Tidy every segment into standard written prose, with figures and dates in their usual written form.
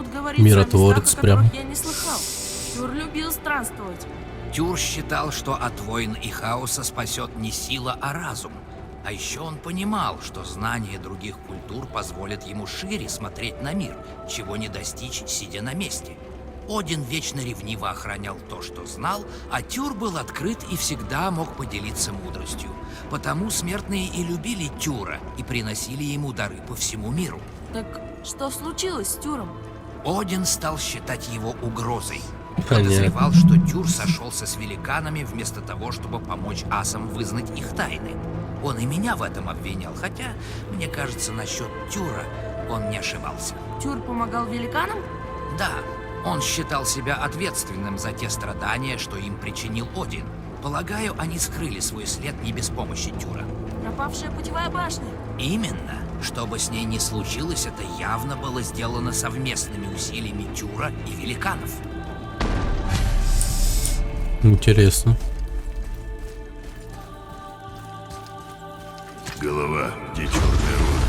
тут говорится Миротворец о местах, о прям. которых я не слыхал. Тюр любил странствовать. Тюр считал, что от войн и хаоса спасет не сила, а разум. А еще он понимал, что знание других культур позволит ему шире смотреть на мир, чего не достичь, сидя на месте. Один вечно ревниво охранял то, что знал, а Тюр был открыт и всегда мог поделиться мудростью. Потому смертные и любили Тюра и приносили ему дары по всему миру. Так что случилось с Тюром? Один стал считать его угрозой. Понятно. Подозревал, что Тюр сошелся с великанами вместо того, чтобы помочь асам вызнать их тайны. Он и меня в этом обвинял, хотя, мне кажется, насчет Тюра он не ошибался. Тюр помогал великанам? Да, он считал себя ответственным за те страдания, что им причинил Один. Полагаю, они скрыли свой след не без помощи Тюра. Пропавшая путевая башня. Именно. Что бы с ней ни случилось, это явно было сделано совместными усилиями Тюра и великанов. Интересно. Голова, где черная руна?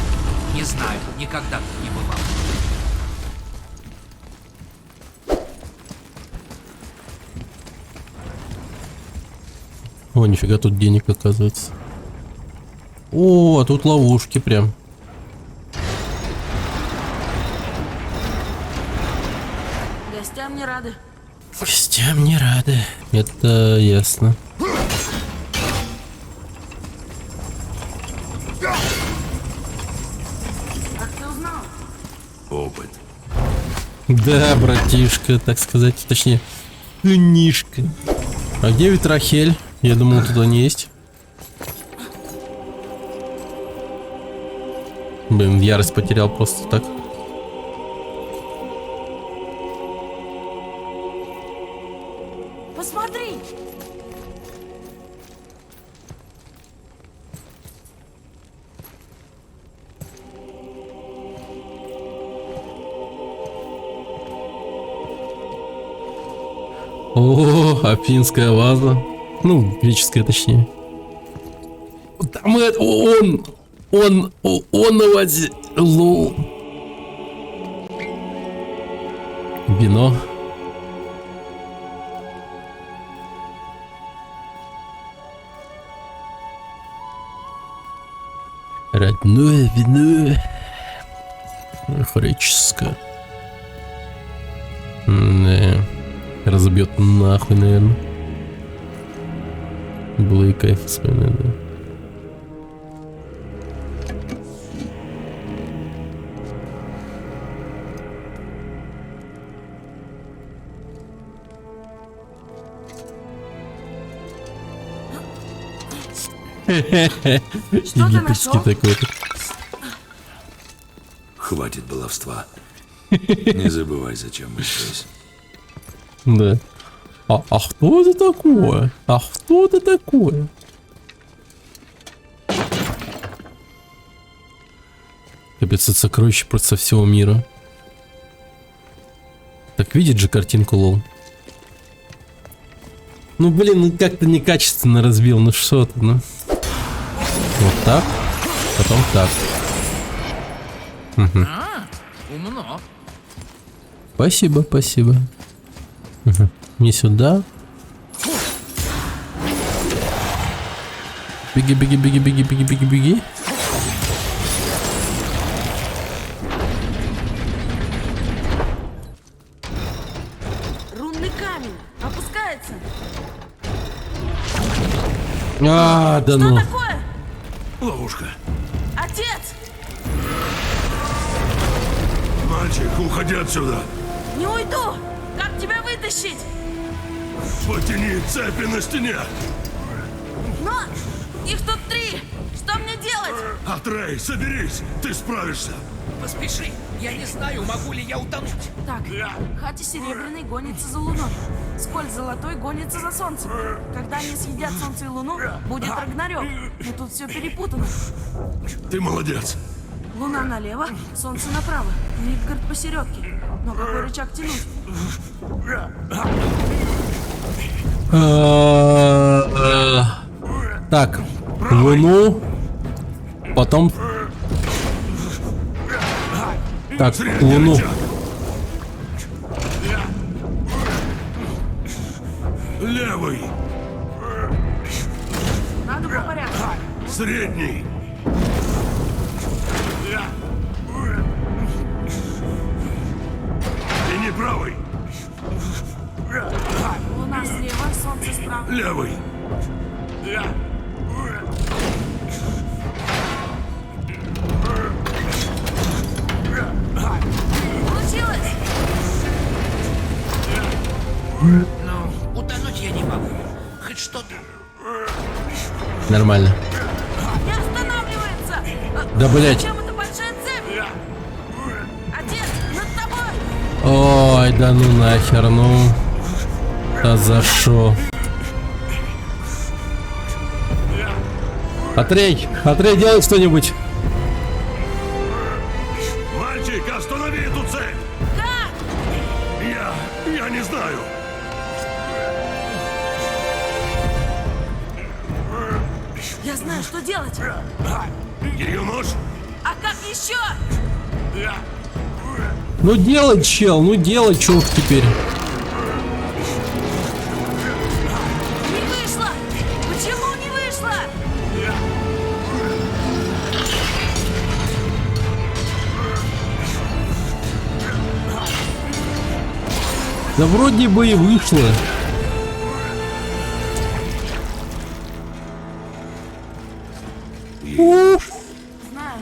Не знаю, никогда тут не бывал. О, нифига, тут денег оказывается. О, а тут ловушки прям. Гостям не рады. Гостям не рады. Это ясно. Как ты узнал? Опыт. Да, братишка, так сказать, точнее, сынишка. А где Ветрахель? Я думал, тут они есть. Блин, ярость потерял просто так. Посмотри! О, афинская ваза. Ну, греческая точнее. Там это, он на вазе. Лол. Вино. Родное вино. Греческое. Да. Разобьет нахуй, наверное. Было и кайф вспоминать, да. Египетский такой-то. Хватит баловства. Не забывай, зачем мы здесь. Да. А кто это такое? А кто это такое? Капец, это сокровище просто со всего мира. Так видит же картинку, лол. Ну блин, ну как-то некачественно разбил, ну что ты, ну. Вот так, потом так. Угу. Умно. Спасибо, спасибо. Угу. Не сюда. Беги, беги, беги, беги, беги, беги, беги. Рунный камень. Опускается. А, да Что ну. такое? Ловушка. Отец! Мальчик, уходи отсюда. Не уйду! Как тебя вытащить? Потяни цепи на стене. Но их тут 3! Что мне делать? Атрей, соберись. Ты справишься. Поспеши. Я не знаю, могу ли я утонуть. Так, Хати Серебряный гонится за луной. Сколь Золотой гонится за солнцем. Когда они съедят солнце и луну, будет Рагнарёк. Но тут все перепутано. Ты молодец. Луна налево, солнце направо. Мидгард посередке. Но какой рычаг тянуть? Так, луну, потом... Так, луну. Левый. Надо по порядку. Средний. И не правый. Луна слева, солнце справа. Левый. Получилось! Ну, утонуть я не могу. Хоть что-то. Нормально. Не останавливается! Да, блядь. Зачем это большая цепь? Отец, над тобой! Ой, да ну нахер, ну. Да за шо? Атрей, делай что-нибудь. Мальчик, останови эту цепь! Как? Я не знаю. Я знаю, что делать. Ее нож? А как еще? Ну делай, чел, ну делай, чё уж теперь. Не вышло! Почему не вышло? Да вроде бы и вышло. Знаю.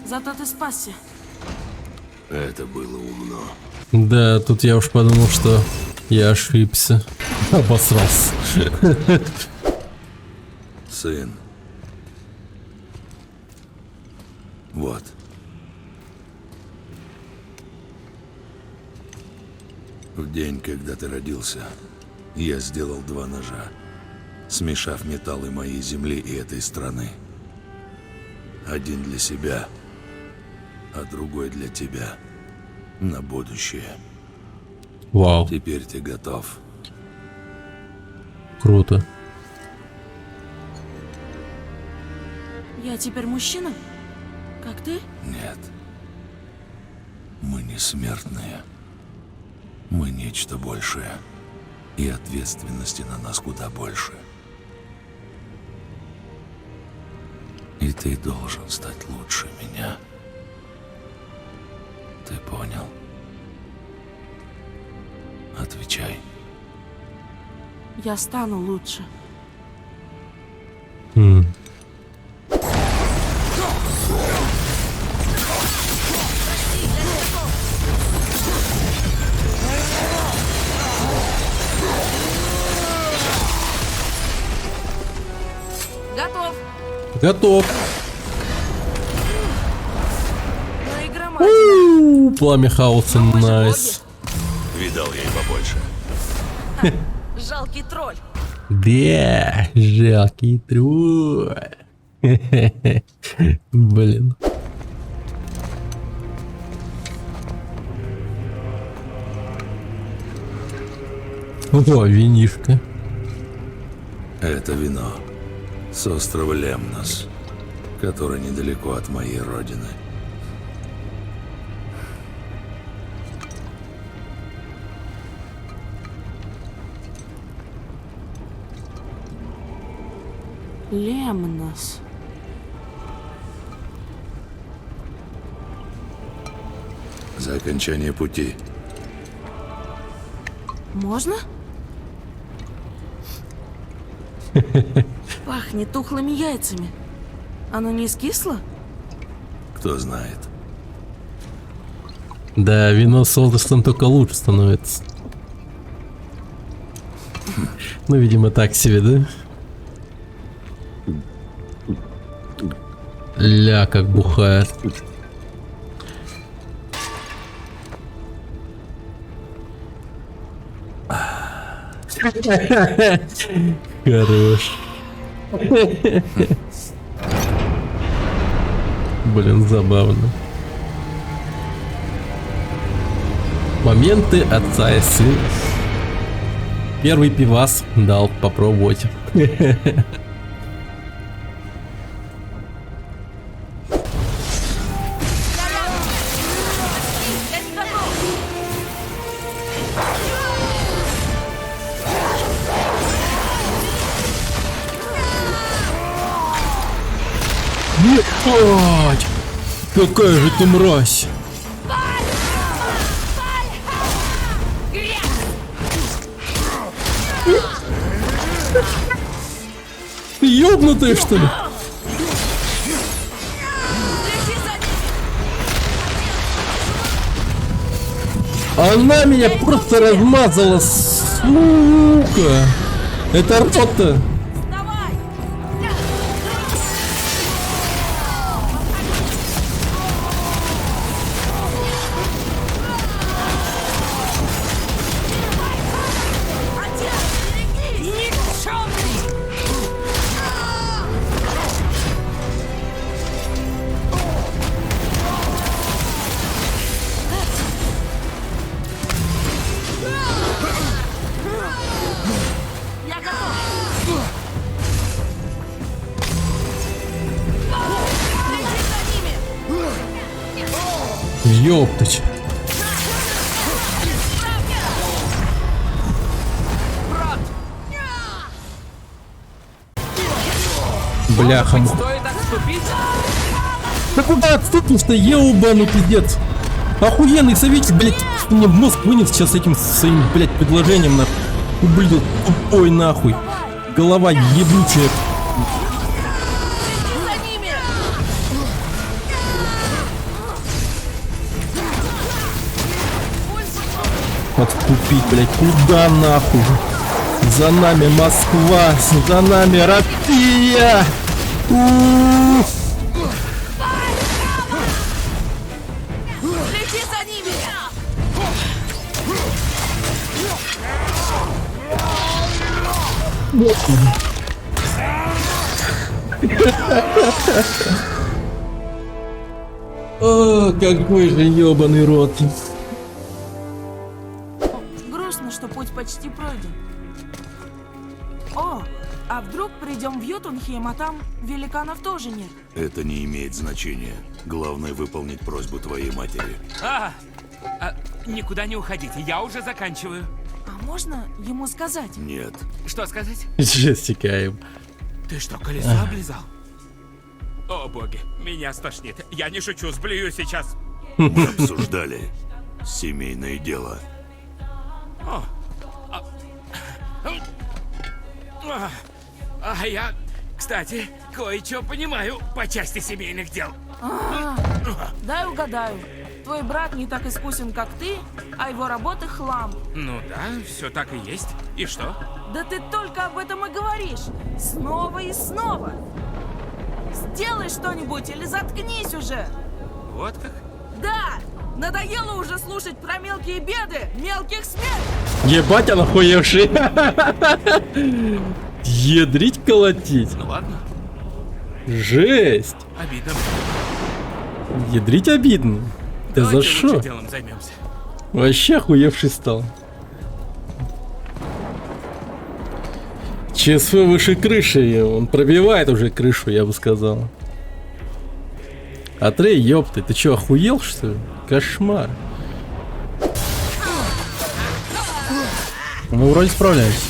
Зато ты спасся. Это было умно. Да, тут я уж подумал, что я ошибся. Обосрался. Сын. Вот. В день, когда ты родился, я сделал 2 ножа, смешав металлы моей земли и этой страны. Один для себя, а другой для тебя. На будущее. Вау, Теперь ты готов. круто. Я теперь мужчина? Как ты? Нет. Мы не смертные. Мы нечто большее. И ответственности на нас куда больше. И ты должен стать лучше меня. Ты понял? Отвечай. Я стану лучше. М. Готов. Готов. Ну и громадина. Пламя хаоса, Мы же найс. Видал я и побольше. боги. Жалкий тролль. Да, жалкий тролль. Блин. О, винишко. Это вино с острова Лемнос, который недалеко от моей родины. Лемнос. За окончание пути. Можно? Пахнет тухлыми яйцами. Оно не скисло? Кто знает. Да, вино с возрастом только лучше становится. Ну, видимо, так себе, да? Ля, как бухает. Хорош. Блин, забавно. Моменты отца и сына. Первый пивас дал попробовать. Какая же ты мразь! Ты ёбнутая, что ли? Она меня просто размазала, сука! Это рота! Давай! Отец, берегись! Никчёмный! Я готов! Следи за ними! Ёптать! Бляха. Стоит отступить? Да куда отступишь-то, ебаный пиздец? Охуенный советчик, блядь, что мне в мозг вынес сейчас этим своим, блядь, предложением, нахуй. Ублюдок тупой, нахуй. Голова ебучая. За ними! Отступить, блядь, куда нахуй? За нами Москва, за нами Россия! У-у-у. Следи за ними! О, какой же ебаный рот. Грустно, что путь почти пройден. О, а вдруг придем в Йотунхейм, а там великанов тоже нет? Это не имеет значения. Главное выполнить просьбу твоей матери. Никуда не уходите, я уже заканчиваю. А можно ему сказать? Нет. Что сказать? Жесть какая. Ты что, колесо облизал? О боги, меня стошнит. Я не шучу, сблюю сейчас. Мы обсуждали семейное дело. А я, кстати, кое-что понимаю по части семейных дел. Дай угадаю. Твой брат не так искусен, как ты, а его работа хлам. Ну да, все так и есть. И что? Да ты только об этом и говоришь. Снова и снова. Сделай что-нибудь или заткнись уже. Вот как? Да, надоело уже слушать про мелкие беды, мелких смерть. Ебать, он охуевший. Ядрить колотить. Ну ладно, Жесть. обидно. Ядрить обидно. Ты за Давайте шо? лучше делом займемся. Вообще охуевший стал. ЧСВ выше крыши, он пробивает уже крышу, я бы сказал. Атрей, ёпты, ты чё, охуел, что ли? Кошмар. Мы вроде справляемся.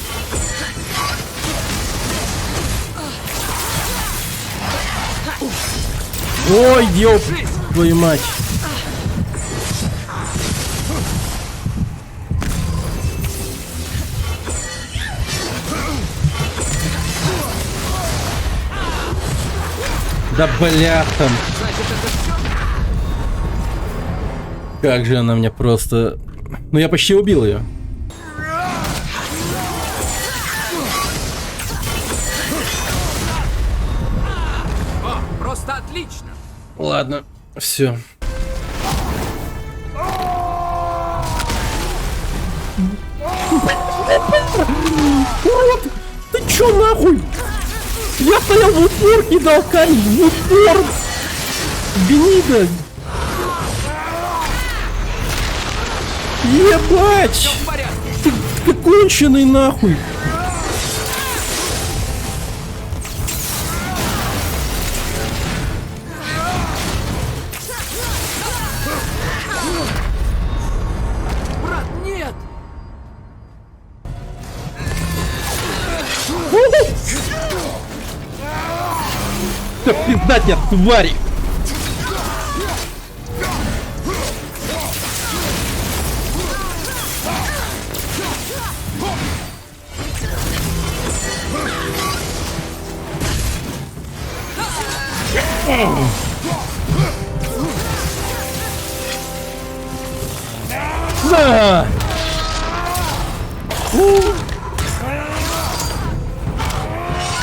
Ой, ёп, твою мать. Да бляха. Как же она меня просто... Ну я почти убил ее. О, просто отлично. Ладно, все. Урод! Ты чё нахуй? Я стоял в упор и дал камень в упор! Гнида! Ебать! В порядке. Ты конченый нахуй! Брат, нет! Да пизда тебя, твари! А!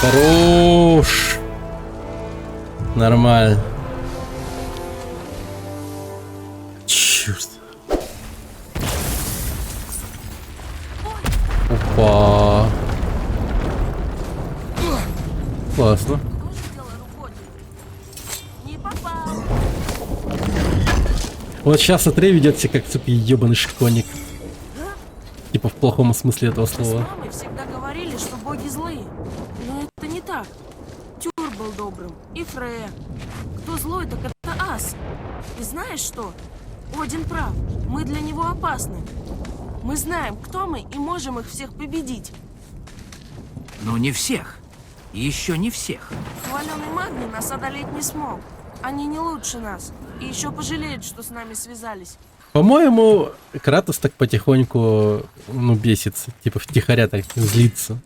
Хорош. Нормально. Черт. Опа. Классно. Тоже дело рукой. Не попал. Вот сейчас Атрей ведет себя как, сука, ебаный школьник. Типа в плохом смысле этого Мы с слова. мамой всегда говорили, что боги злые. Но это не так. Тюр был добрым. И Фрея. Кто злой, так это Ас. И знаешь что? Один прав. Мы для него опасны. Мы знаем, кто мы, и можем их всех победить. Ну, не всех. Еще не всех. Хваленый Магни нас одолеть не смог. Они не лучше нас. И еще пожалеют, что с нами связались. По-моему, Кратос так потихоньку, ну, бесится. Типа втихаря так злится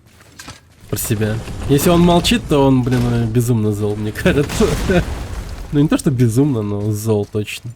про себя. Если он молчит, то он, блин, безумно зол, мне кажется. Ну, не то, что безумно, но зол точно.